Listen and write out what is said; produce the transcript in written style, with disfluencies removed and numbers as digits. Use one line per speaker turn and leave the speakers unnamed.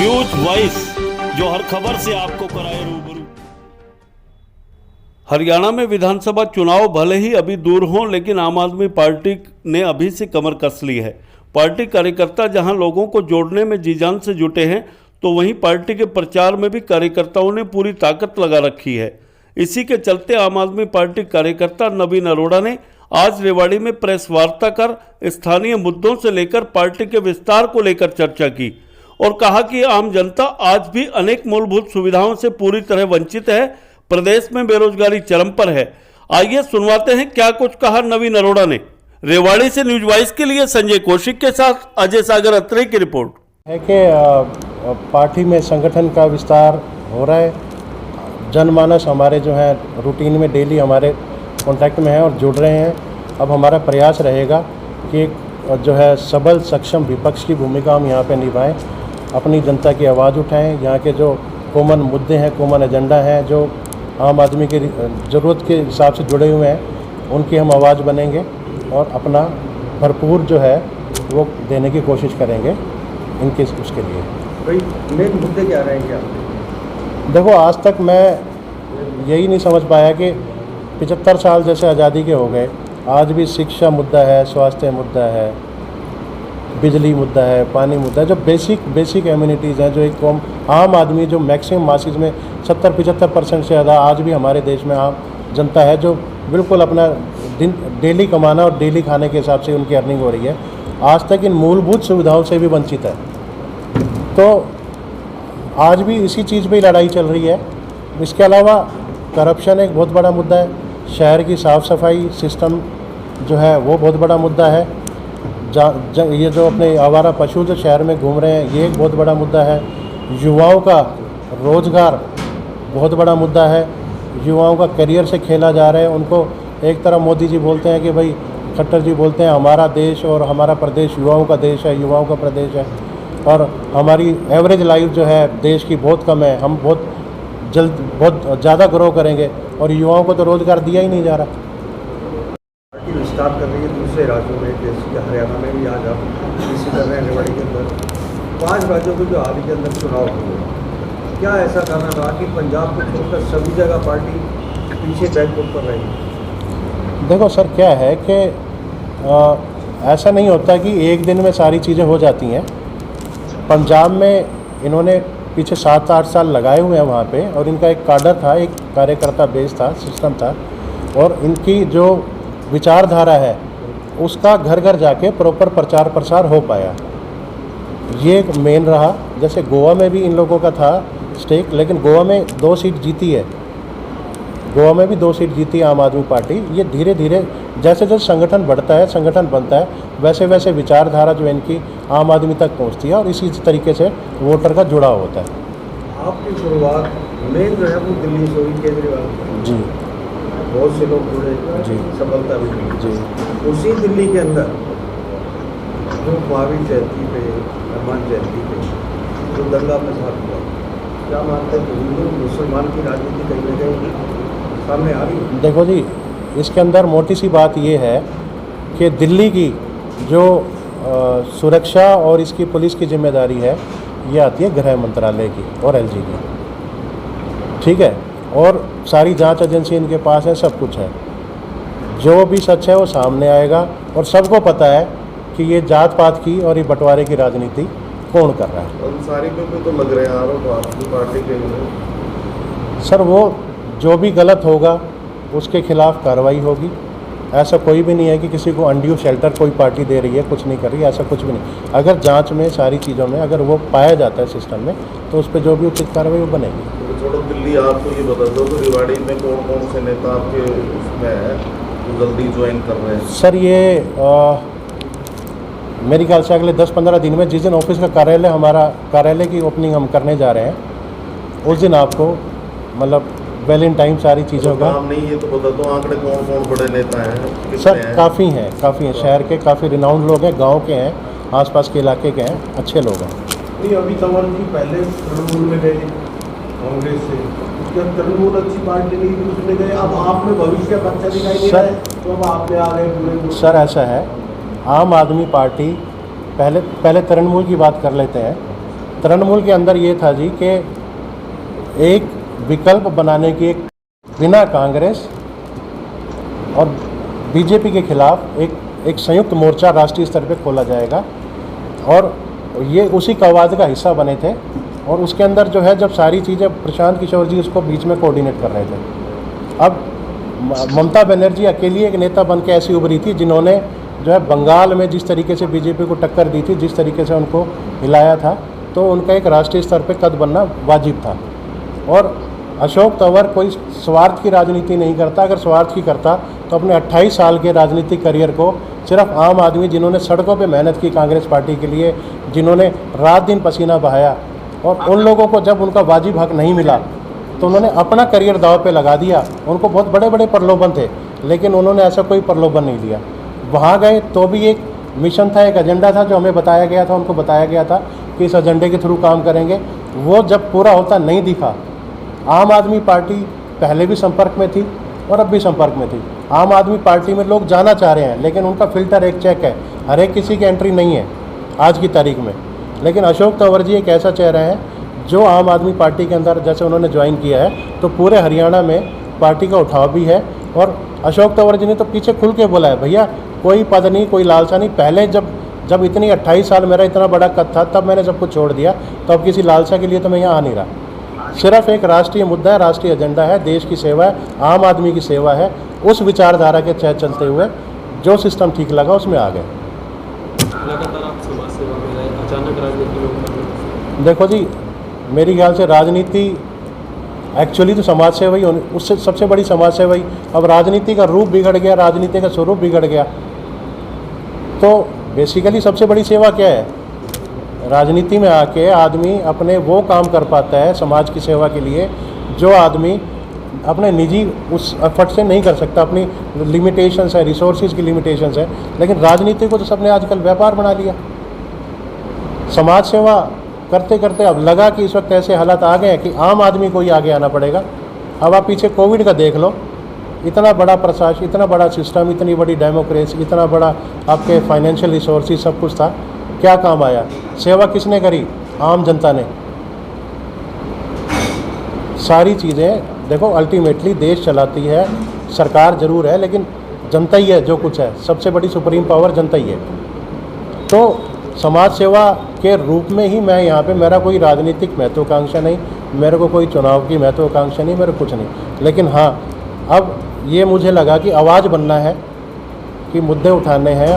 News voice, जो हर खबर से आपको कराए रूबरू। हरियाणा में विधानसभा चुनाव भले ही अभी दूर हों, लेकिन आम आदमी पार्टी ने अभी से कमर कस ली है। पार्टी कार्यकर्ता जहां लोगों को जोड़ने में जी जान से जुटे हैं, तो वहीं पार्टी के प्रचार में भी कार्यकर्ताओं ने पूरी ताकत लगा रखी है। इसी के चलते आम आदमी पार्टी कार्यकर्ता नवीन अरोड़ा ने आज रेवाड़ी में प्रेस वार्ता कर स्थानीय मुद्दों से लेकर पार्टी के विस्तार को लेकर चर्चा की और कहा कि आम जनता आज भी अनेक मूलभूत सुविधाओं से पूरी तरह वंचित है। प्रदेश में बेरोजगारी चरम पर है। आइए सुनवाते हैं क्या कुछ कहा नवीन अरोड़ा ने। रेवाड़ी से न्यूज वाइस के लिए संजय कौशिक के साथ अजय सागर अत्रे की रिपोर्ट
है कि पार्टी में संगठन का विस्तार हो रहा है। जनमानस हमारे जो है रूटीन में डेली हमारे कांटेक्ट में है और जुड़ रहे हैं। अब हमारा प्रयास रहेगा कि जो है सबल सक्षम विपक्ष की भूमिका हम यहाँ पे निभाएं, अपनी जनता की आवाज़ उठाएं। यहाँ के जो कॉमन मुद्दे हैं, कॉमन एजेंडा हैं, जो आम आदमी की ज़रूरत के हिसाब से जुड़े हुए हैं, उनकी हम आवाज़ बनेंगे और अपना भरपूर जो है वो देने की कोशिश करेंगे इनके उसके लिए।
भाई मेन मुद्दे क्या रहेंगे आपके?
देखो, आज तक मैं यही नहीं समझ पाया कि 75 साल जैसे आज़ादी के हो गए, आज भी शिक्षा मुद्दा है, स्वास्थ्य मुद्दा है, बिजली मुद्दा है, पानी मुद्दा है, जो बेसिक एम्यूनिटीज़ हैं, जो एक कौम आम आदमी जो मैक्सिमम मासिस में 70-75% से ज़्यादा आज भी हमारे देश में आम जनता है जो बिल्कुल अपना दिन डेली कमाना और डेली खाने के हिसाब से उनकी अर्निंग हो रही है, आज तक इन मूलभूत सुविधाओं से भी वंचित है। तो आज भी इसी चीज़ पे लड़ाई चल रही है। इसके अलावा करप्शन एक बहुत बड़ा मुद्दा है। शहर की साफ़ सफाई सिस्टम जो है वो बहुत बड़ा मुद्दा है। ये जो अपने आवारा पशु जो शहर में घूम रहे हैं, ये एक बहुत बड़ा मुद्दा है। युवाओं का रोज़गार बहुत बड़ा मुद्दा है। युवाओं का करियर से खेला जा रहा है। उनको एक तरफ मोदी जी बोलते हैं कि भाई, खट्टर जी बोलते हैं हमारा देश और हमारा प्रदेश युवाओं का देश है, युवाओं का प्रदेश है, और हमारी एवरेज लाइफ जो है देश की बहुत कम है, हम बहुत बहुत ज़्यादा ग्रो करेंगे, और युवाओं को तो रोज़गार दिया ही नहीं जा रहा।
पार्टी विस्तार कर रही है दूसरे राज्यों में, जैसे हरियाणा में भी आज आप इसी कर रहे हैं। रेवाड़ी के अंदर 5 राज्यों के जो हाल ही के अंदर चुनाव हुए, क्या ऐसा कारण रहा कि पंजाब को छोड़कर सभी जगह पार्टी पीछे बैकफुट पर रही?
देखो सर, क्या है कि ऐसा नहीं होता कि एक दिन में सारी चीज़ें हो जाती हैं। पंजाब में इन्होंने पीछे 7-8 साल लगाए हुए हैं वहाँ पे, और इनका एक काडर था, एक कार्यकर्ता बेस था, सिस्टम था, और इनकी जो विचारधारा है उसका घर घर जाके प्रॉपर प्रचार प्रसार हो पाया। ये एक मेन रहा। जैसे गोवा में भी इन लोगों का था स्टेक, लेकिन गोवा में 2 सीट जीती है। गोवा में भी 2 सीट जीती है आम आदमी पार्टी। ये धीरे धीरे जैसे जैसे संगठन बढ़ता है, संगठन बनता है, वैसे वैसे विचारधारा जो इनकी आम आदमी तक पहुंचती है, और इसी तरीके से वोटर का जुड़ाव होता है।
आपकी शुरुआत मेन जो है वो दिल्ली से हुई, केजरीवाल
जी,
बहुत से लोग जुड़े
जी,
सफलता भी मिली।
जी।
उसी दिल्ली के अंदर जो महावीर जयंती पे, हनुमान जयंती पे जो दंगा फसाद हुआ, क्या मानते हैं हिंदू मुसलमान की राजनीति कहीं ना कहीं सामने आ रही है?
देखो जी, इसके अंदर मोटी सी बात ये है कि दिल्ली की जो सुरक्षा और इसकी पुलिस की जिम्मेदारी है, ये आती है गृह मंत्रालय की और एलजी की, ठीक है, और सारी जांच एजेंसी इनके पास है, सब कुछ है। जो भी सच है वो सामने आएगा, और सबको पता है कि ये जात पात की और ये बंटवारे की राजनीति कौन कर रहा है।
अंसारी पे तो लग रहे हैं आरोप आपकी पार्टी के।
सर, वो जो भी गलत होगा उसके खिलाफ कार्रवाई होगी। ऐसा कोई भी नहीं है कि किसी को अनड्यू शेल्टर कोई पार्टी दे रही है, कुछ नहीं कर रही है, ऐसा कुछ भी नहीं। अगर जांच में सारी चीज़ों में अगर वो पाया जाता है सिस्टम में, तो उस पर जो भी उचित कार्रवाई वो बनेगी।
तो छोड़ो दिल्ली, आपको ये बता दो कि रेवाड़ी में कौन कौन से नेता आपके उसमें है जो जल्दी ज्वाइन कर रहे हैं?
सर, ये मेरे ख्याल से अगले 10-15 दिन में, जिस दिन ऑफिस का कार्यालय, हमारा कार्यालय की ओपनिंग हम करने जा रहे हैं, उस दिन आपको मतलब वेल इन टाइम सारी चीज़ों का
नाम नहीं है तो बता दो, आंकड़े कौन कौन बड़े नेता हैं?
सर, काफ़ी हैं शहर के, काफ़ी रिनाउंड लोग हैं, गांव के हैं, आसपास के इलाके के हैं, अच्छे लोग हैं।
नहीं, अभी तंवर जी पहले तृणमूल में गए कांग्रेस से, उसके तृणमूल अच्छी पार्टी नहीं थी, उसमें गए। अब आप में भविष्य का अच्छा दिखाई दे रहा है, तो अब आप में आ गए पूरे।
सर, ऐसा है, आम आदमी पार्टी पहले तृणमूल की बात कर लेते हैं। तृणमूल के अंदर ये था जी कि एक विकल्प बनाने की बिना कांग्रेस और बीजेपी के खिलाफ एक संयुक्त मोर्चा राष्ट्रीय स्तर पे खोला जाएगा, और ये उसी कवायद का हिस्सा बने थे। और उसके अंदर जो है, जब सारी चीज़ें प्रशांत किशोर जी उसको बीच में कोऑर्डिनेट कर रहे थे। अब ममता बनर्जी अकेली एक नेता बन के ऐसी उभरी थी जिन्होंने जो है बंगाल में जिस तरीके से बीजेपी को टक्कर दी थी, जिस तरीके से उनको हिलाया था, तो उनका एक राष्ट्रीय स्तर पे कद बनना वाजिब था। और अशोक तंवर कोई स्वार्थ की राजनीति नहीं करता। अगर स्वार्थ की करता तो अपने 28 साल के राजनीतिक करियर को सिर्फ आम आदमी, जिन्होंने सड़कों पे मेहनत की कांग्रेस पार्टी के लिए, जिन्होंने रात दिन पसीना बहाया, और उन लोगों को जब उनका वाजिब हक नहीं मिला तो उन्होंने अपना करियर दांव पे लगा दिया। उनको बहुत बड़े बड़े प्रलोभन थे, लेकिन उन्होंने ऐसा कोई प्रलोभन नहीं लिया। वहाँ गए तो भी एक मिशन था, एक एजेंडा था जो हमें बताया गया था, उनको बताया गया था कि इस एजेंडे के थ्रू काम करेंगे। वो जब पूरा होता नहीं दिखा। आम आदमी पार्टी पहले भी संपर्क में थी और अब भी संपर्क में थी। आम आदमी पार्टी में लोग जाना चाह रहे हैं, लेकिन उनका फ़िल्टर एक चेक है, हर एक किसी की एंट्री नहीं है आज की तारीख में। लेकिन अशोक तंवर जी एक ऐसा चेहरा है जो आम आदमी पार्टी के अंदर जैसे उन्होंने ज्वाइन किया है, तो पूरे हरियाणा में पार्टी का उठाव भी है। और अशोक तंवर जी ने तो पीछे खुल के बोला है, भैया कोई पद नहीं, कोई लालसा नहीं। पहले जब इतनी 28 साल मेरा इतना बड़ा कद था, तब मैंने सब कुछ छोड़ दिया, तो अब किसी लालसा के लिए तो मैं यहाँ आ नहीं रहा। सिर्फ एक राष्ट्रीय मुद्दा है, राष्ट्रीय एजेंडा है, देश की सेवा है, आम आदमी की सेवा है। उस विचारधारा के तहत चलते हुए जो सिस्टम ठीक लगा उसमें आ गए।
लगातार आप समाज सेवा में रहे, अचानक राजनीति में उतरना।
देखो जी, मेरी ख्याल से राजनीति एक्चुअली तो समाज सेवा ही होनी, उससे सबसे बड़ी समाज सेवा ही। अब राजनीति का रूप बिगड़ गया, राजनीति का स्वरूप बिगड़ गया, तो बेसिकली सबसे बड़ी सेवा क्या है? राजनीति में आके आदमी अपने वो काम कर पाता है समाज की सेवा के लिए जो आदमी अपने निजी उस एफर्ट से नहीं कर सकता। अपनी लिमिटेशंस है, रिसोर्सेज की लिमिटेशंस है। लेकिन राजनीति को तो सबने आजकल व्यापार बना लिया। समाज सेवा करते करते अब लगा कि इस वक्त ऐसे हालात आ गए हैं कि आम आदमी को ही आगे आना पड़ेगा। अब आप पीछे कोविड का देख लो, इतना बड़ा प्रशासन, इतना बड़ा सिस्टम, इतनी बड़ी डेमोक्रेसी, इतना बड़ा आपके फाइनेंशियल रिसोर्सेज, सब कुछ था, क्या काम आया? सेवा किसने करी? आम जनता ने। सारी चीज़ें देखो, अल्टीमेटली देश चलाती है सरकार जरूर है, लेकिन जनता ही है जो कुछ है। सबसे बड़ी सुप्रीम पावर जनता ही है। तो समाज सेवा के रूप में ही मैं यहाँ पे, मेरा कोई राजनीतिक महत्वाकांक्षा नहीं, मेरे को कोई चुनाव की महत्वाकांक्षा नहीं, मेरे कुछ नहीं। लेकिन हाँ, अब ये मुझे लगा कि आवाज़ बनना है, कि मुद्दे उठाने हैं।